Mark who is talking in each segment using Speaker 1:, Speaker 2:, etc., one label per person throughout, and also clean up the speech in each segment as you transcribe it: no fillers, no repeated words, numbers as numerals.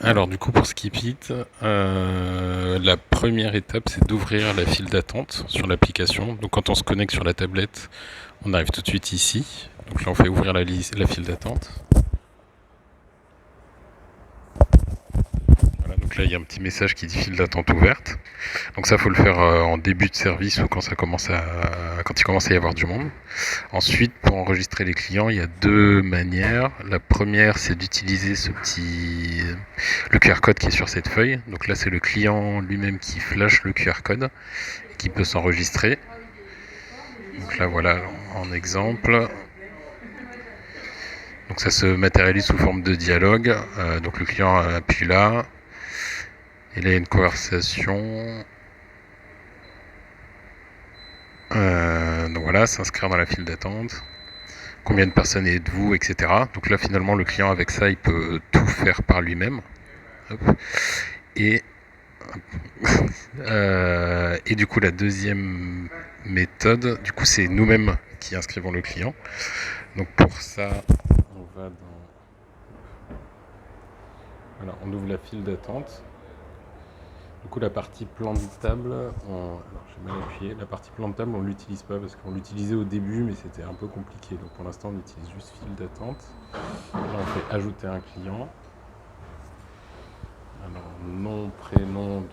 Speaker 1: Alors du coup pour Skipit, la première étape c'est d'ouvrir la file d'attente sur l'application. Donc quand on se connecte sur la tablette, on arrive tout de suite ici. Donc là on fait ouvrir la file d'attente. Voilà, donc là il y a un petit message qui dit file d'attente ouverte. Donc ça faut le faire en début de service ou quand il commence à y avoir du monde. Ensuite, pour enregistrer les clients, il y a deux manières. La première, c'est d'utiliser le QR code qui est sur cette feuille. Donc là, c'est le client lui-même qui flash le QR code et qui peut s'enregistrer. Donc là, voilà, en exemple. Donc ça se matérialise sous forme de dialogue. Donc le client appuie là. Et là, il y a une conversation. Donc voilà, s'inscrire dans la file d'attente. Combien de personnes êtes-vous, etc. Donc là, finalement, le client, avec ça, il peut tout faire par lui-même. Hop. Et, et du coup, la deuxième méthode, du coup, c'est nous-mêmes qui inscrivons le client. Donc pour ça, on va dans... Voilà, on ouvre la file d'attente. Du coup, la partie plan de table, alors j'ai mal appuyé, la partie plan de table, on ne l'utilise pas parce qu'on l'utilisait au début, mais c'était un peu compliqué. Donc pour l'instant, on utilise juste file d'attente. Là, on fait ajouter un client. Alors, nom, prénom, donc...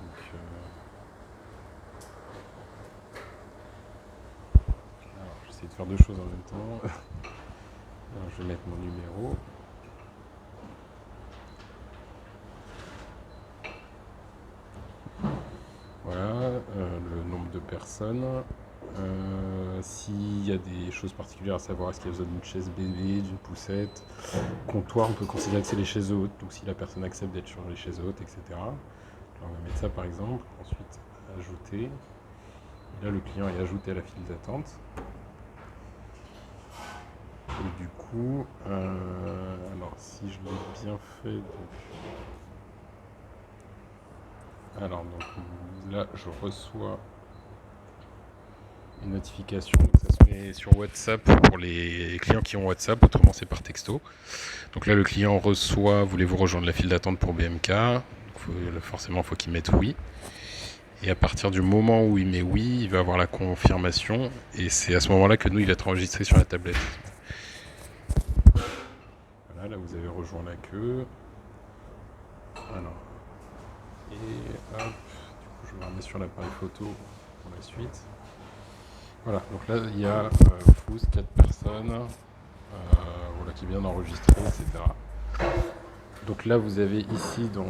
Speaker 1: alors, j'essaie de faire deux choses en même temps. Alors, je vais mettre mon numéro. Voilà, le nombre de personnes. S'il y a des choses particulières à savoir, est-ce qu'il y a besoin d'une chaise bébé, d'une poussette, comptoir, on peut considérer que c'est les chaises hautes, donc si la personne accepte d'être sur les chaises hautes, etc. Alors, on va mettre ça par exemple, ensuite ajouter. Et là, le client est ajouté à la file d'attente. Et du coup, alors si je l'ai bien fait, alors donc là, je reçois une notification, donc ça se met sur WhatsApp pour les clients qui ont WhatsApp, autrement c'est par texto. Donc là le client reçoit, voulez-vous rejoindre la file d'attente pour BMK? Forcément il faut qu'il mette oui. Et à partir du moment où il met oui, il va avoir la confirmation, et c'est à ce moment-là que nous il va être enregistré sur la tablette. Voilà, là vous avez rejoint la queue. Alors, et hop, du coup je me remets sur l'appareil photo pour la suite. Voilà, donc là il y a Fous, 4 personnes, voilà, qui vient d'enregistrer, etc. Donc là vous avez ici dans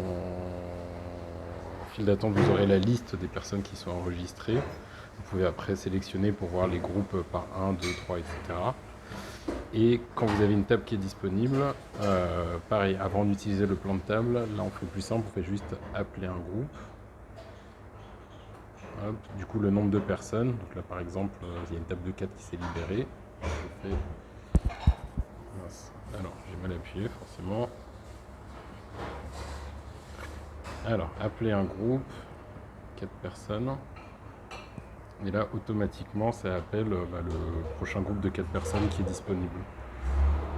Speaker 1: file d'attente, vous aurez la liste des personnes qui sont enregistrées. Vous pouvez après sélectionner pour voir les groupes par 1, 2, 3, etc. Et quand vous avez une table qui est disponible, pareil, avant d'utiliser le plan de table, là on fait plus simple, on fait juste appeler un groupe. Hop, du coup le nombre de personnes, donc là par exemple il y a une table de 4 qui s'est libérée. Je fais... Alors j'ai mal appuyé forcément. Alors appeler un groupe, 4 personnes. Et là automatiquement ça appelle le prochain groupe de 4 personnes qui est disponible.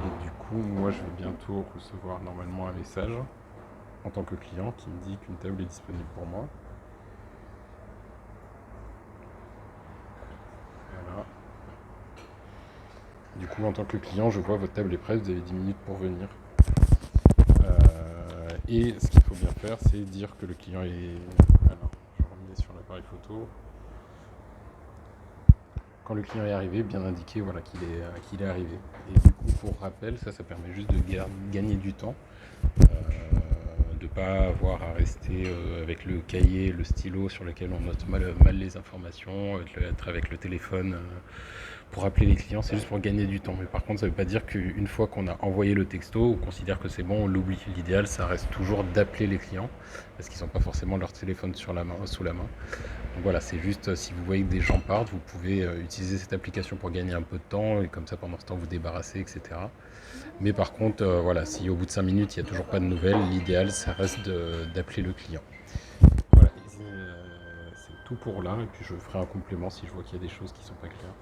Speaker 1: Et du coup moi je vais bientôt recevoir normalement un message en tant que client qui me dit qu'une table est disponible pour moi. Voilà. Du coup, en tant que client, je vois votre table est prête, vous avez 10 minutes pour venir. Et ce qu'il faut bien faire, c'est dire que le client est... Alors, je remets sur l'appareil photo. Quand le client est arrivé, bien indiquer voilà, qu'il est arrivé. Et du coup, pour rappel, ça permet juste de gagner du temps. De ne pas avoir à rester avec le cahier, le stylo sur lequel on note mal les informations, être avec le téléphone pour appeler les clients, c'est juste pour gagner du temps. Mais par contre, ça ne veut pas dire qu'une fois qu'on a envoyé le texto, on considère que c'est bon, on l'oublie. L'idéal, ça reste toujours d'appeler les clients, parce qu'ils n'ont pas forcément leur téléphone sous la main. Donc voilà, c'est juste, si vous voyez que des gens partent, vous pouvez utiliser cette application pour gagner un peu de temps, et comme ça, pendant ce temps, vous débarrasser, etc. Mais par contre, voilà, si au bout de 5 minutes, il n'y a toujours pas de nouvelles, l'idéal, ça reste d'appeler le client. Voilà, c'est tout pour là, et puis je ferai un complément si je vois qu'il y a des choses qui ne sont pas claires.